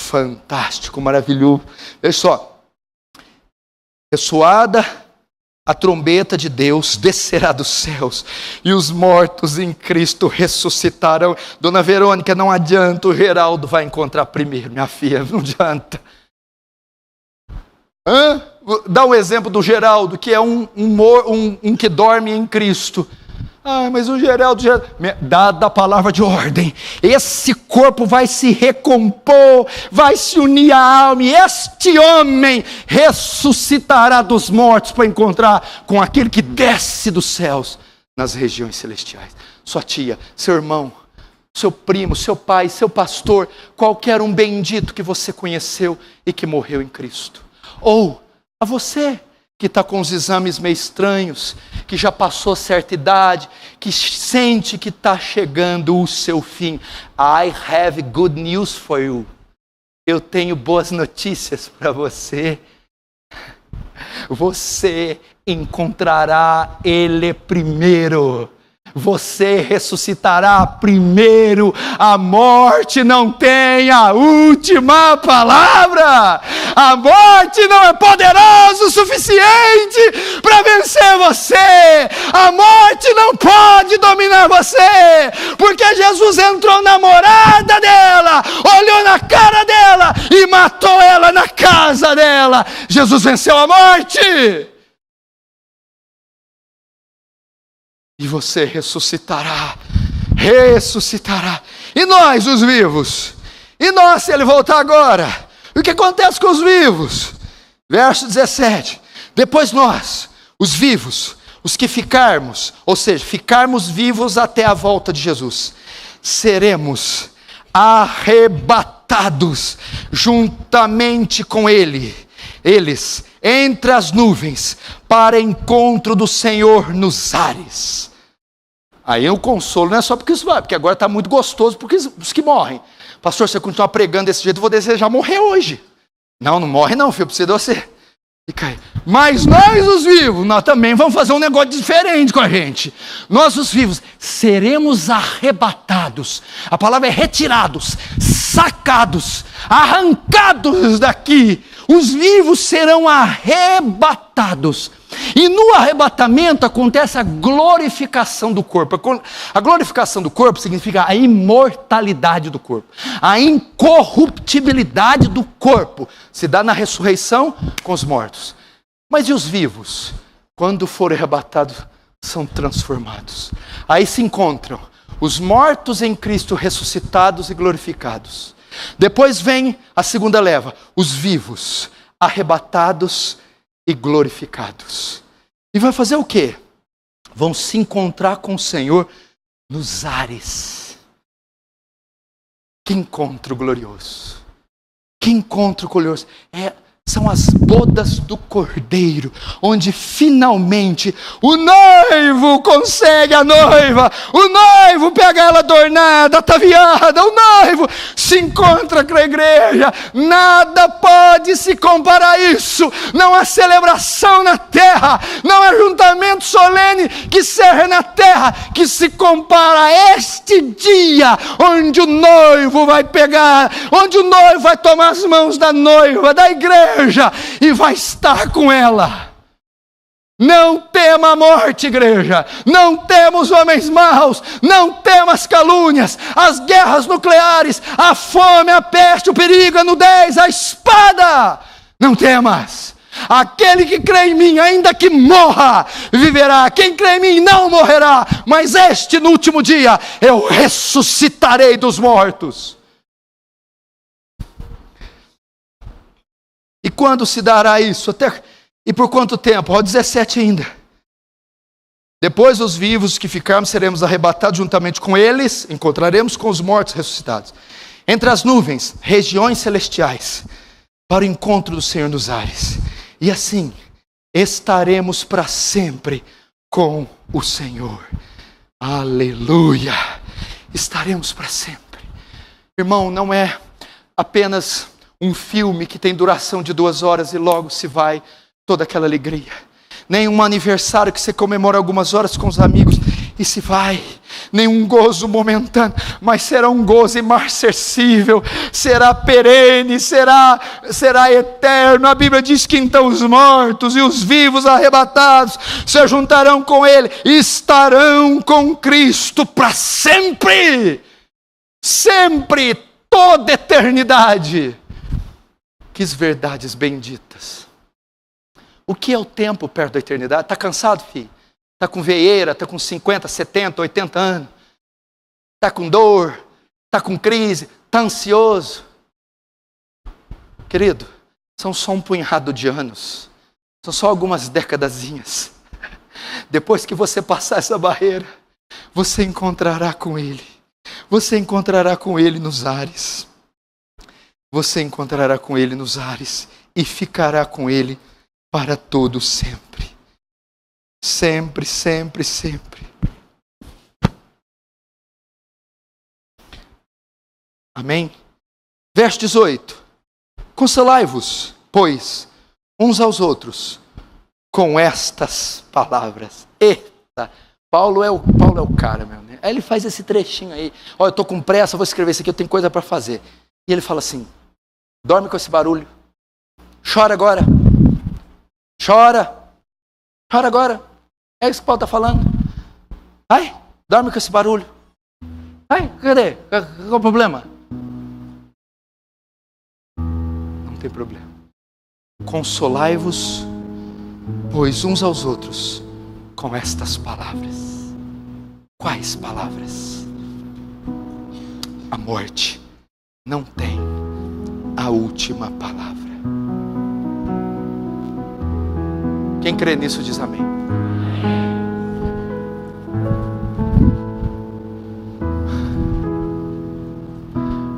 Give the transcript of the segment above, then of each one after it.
fantástico, maravilhoso. Veja só. Ressoada a trombeta de Deus, descerá dos céus, e os mortos em Cristo ressuscitarão. Dona Verônica, não adianta, o Geraldo vai encontrar primeiro, minha filha, não adianta. Dá um exemplo do Geraldo, que é um que dorme em Cristo. Mas o Geraldo, dada a palavra de ordem, esse corpo vai se recompor, vai se unir à alma, e este homem ressuscitará dos mortos para encontrar com aquele que desce dos céus nas regiões celestiais. Sua tia, seu irmão, seu primo, seu pai, seu pastor, qualquer um bendito que você conheceu e que morreu em Cristo. Ou a você que está com os exames meio estranhos, que já passou certa idade, que sente que está chegando o seu fim. I have good news for you. Eu tenho boas notícias para você. Você encontrará Ele primeiro. Você ressuscitará primeiro. A morte não tem a última palavra. A morte não é poderosa o suficiente para vencer você. A morte não pode dominar você, porque Jesus entrou na morada dela, olhou na cara dela e matou ela na casa dela. Jesus venceu a morte. E você ressuscitará. E nós, os vivos? E nós, se Ele voltar agora? O que acontece com os vivos? Verso 17. Depois nós, os vivos, os que ficarmos, ou seja, ficarmos vivos até a volta de Jesus, seremos arrebatados juntamente com eles, entre as nuvens, para encontro do Senhor nos ares. Aí o consolo não é só porque isso vai, porque agora está muito gostoso porque os que morrem. Pastor, se você continuar pregando desse jeito, eu vou desejar morrer hoje. Não morre não, filho, precisa de você. Fica aí. Mas nós os vivos, nós também vamos fazer um negócio diferente com a gente. Nós os vivos seremos arrebatados. A palavra é retirados, sacados, arrancados daqui. Os vivos serão arrebatados. E no arrebatamento acontece a glorificação do corpo. A glorificação do corpo significa a imortalidade do corpo. A incorruptibilidade do corpo se dá na ressurreição com os mortos. Mas e os vivos? Quando forem arrebatados, são transformados. Aí se encontram os mortos em Cristo ressuscitados e glorificados. Depois vem a segunda leva, os vivos, arrebatados e glorificados. E vai fazer o quê? Vão se encontrar com o Senhor nos ares. Que encontro glorioso! Que encontro glorioso! São as bodas do Cordeiro, onde finalmente o noivo consegue a noiva, o noivo pega ela adornada, ataviada, o noivo se encontra com a igreja. Nada pode se comparar a isso. Não há celebração na terra, não há ajuntamento solene que serve na terra que se compara a este dia, onde o noivo vai pegar, onde o noivo vai tomar as mãos da noiva, da igreja, e vai estar com ela. Não tema a morte, igreja. Não temos homens maus. Não temas calúnias, as guerras nucleares, a fome, a peste, o perigo, a nudez, a espada. Não temas. Aquele que crê em mim, ainda que morra, viverá. Quem crê em mim não morrerá, mas no último dia eu ressuscitarei dos mortos. E quando se dará isso? E por quanto tempo? Ó, 17 ainda. Depois os vivos que ficarmos seremos arrebatados juntamente com eles, encontraremos com os mortos ressuscitados. Entre as nuvens, regiões celestiais, para o encontro do Senhor nos ares. E assim, estaremos para sempre com o Senhor. Aleluia! Estaremos para sempre. Irmão, não é apenas um filme que tem duração de 2 horas e logo se vai toda aquela alegria. Nem um aniversário que você comemora algumas horas com os amigos e se vai. Nenhum gozo momentâneo, mas será um gozo imarcessível, será perene, será eterno. A Bíblia diz que então os mortos e os vivos arrebatados se juntarão com Ele e estarão com Cristo para sempre. Sempre, toda eternidade. Que verdades benditas. O que é o tempo perto da eternidade? Está cansado, filho? Está com veieira, está com 50, 70, 80 anos. Está com dor, está com crise, está ansioso. Querido, são só um punhado de anos. São só algumas décadazinhas. Depois que você passar essa barreira, você encontrará com Ele. Você encontrará com Ele nos ares. Você encontrará com Ele nos ares e ficará com Ele para todo sempre. Sempre, sempre, sempre. Amém? Verso 18. Consolai-vos, pois, uns aos outros, com estas palavras. Eita! Paulo é o cara, meu. Aí ele faz esse trechinho aí. Olha, eu estou com pressa, vou escrever isso aqui, eu tenho coisa para fazer. E ele fala assim, dorme com esse barulho. Chora agora. Chora. Chora agora. É isso que Paulo está falando. Ai, dorme com esse barulho. Ai, cadê? Qual é o problema? Não tem problema. Consolai-vos, pois uns aos outros, com estas palavras. Quais palavras? A morte não tem a última palavra. Quem crê nisso diz amém.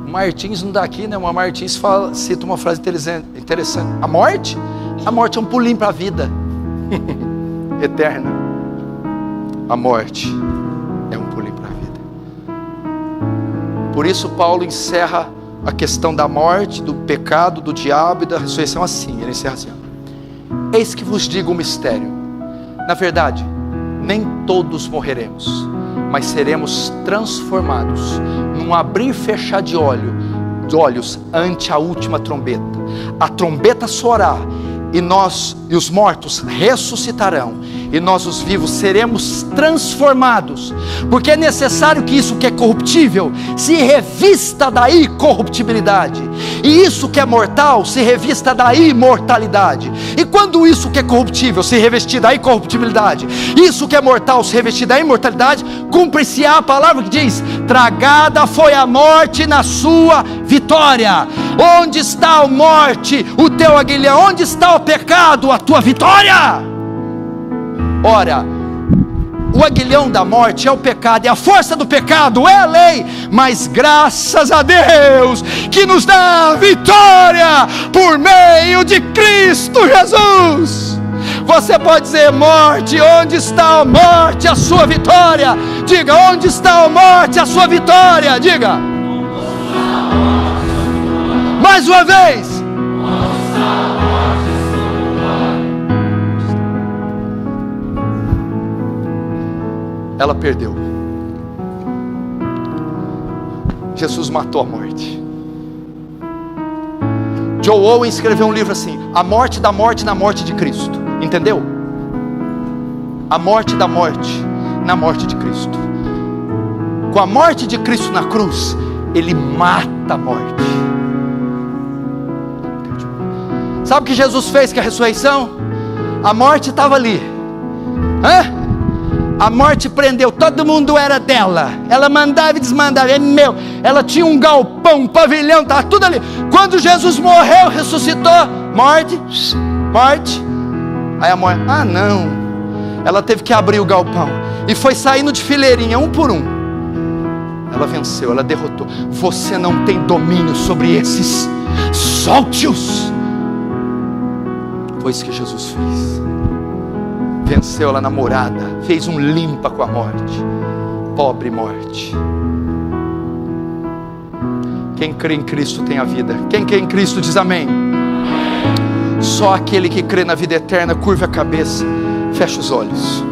O Martins não dá aqui, né? O Martins cita uma frase interessante. A morte é um pulinho para a vida eterna. A morte é um pulinho para a vida. Por isso Paulo encerra a questão da morte, do pecado, do diabo e da ressurreição assim. Ele encerra assim: eis que vos digo um mistério. Na verdade, nem todos morreremos, mas seremos transformados num abrir e fechar de olhos ante a última trombeta. A trombeta soará e os mortos ressuscitarão, e nós os vivos seremos transformados, porque é necessário que isso que é corruptível se revista da incorruptibilidade, e isso que é mortal se revista da imortalidade. E quando isso que é corruptível se revestir da incorruptibilidade, isso que é mortal se revestir da imortalidade, cumpre-se-á a palavra que diz: tragada foi a morte na sua vitória. Onde está a morte, o teu aguilhão? Onde está o pecado, a tua vitória? Ora, o aguilhão da morte é o pecado, e a força do pecado é a lei, mas graças a Deus que nos dá a vitória por meio de Cristo Jesus. Você pode dizer: morte, onde está a morte, a sua vitória? Diga: onde está a morte, a sua vitória? Diga mais uma vez. Ela perdeu. Jesus matou a morte. Joe Owen escreveu um livro assim: a morte da morte na morte de Cristo. Entendeu? A morte da morte na morte de Cristo. Com a morte de Cristo na cruz, Ele mata a morte. Sabe o que Jesus fez com a ressurreição? A morte estava ali. A morte prendeu, todo mundo era dela. Ela mandava e desmandava, é meu. Ela tinha um galpão, um pavilhão, estava tudo ali. Quando Jesus morreu, ressuscitou, morte. Aí a morte, não. Ela teve que abrir o galpão e foi saindo de fileirinha, um por um. Ela venceu, ela derrotou. Você não tem domínio sobre esses. Solte-os. Foi isso que Jesus fez. Venceu ela na morada, fez um limpa com a morte. Pobre morte. Quem crê em Cristo tem a vida. Quem crê em Cristo diz amém. Só aquele que crê na vida eterna curva a cabeça, fecha os olhos.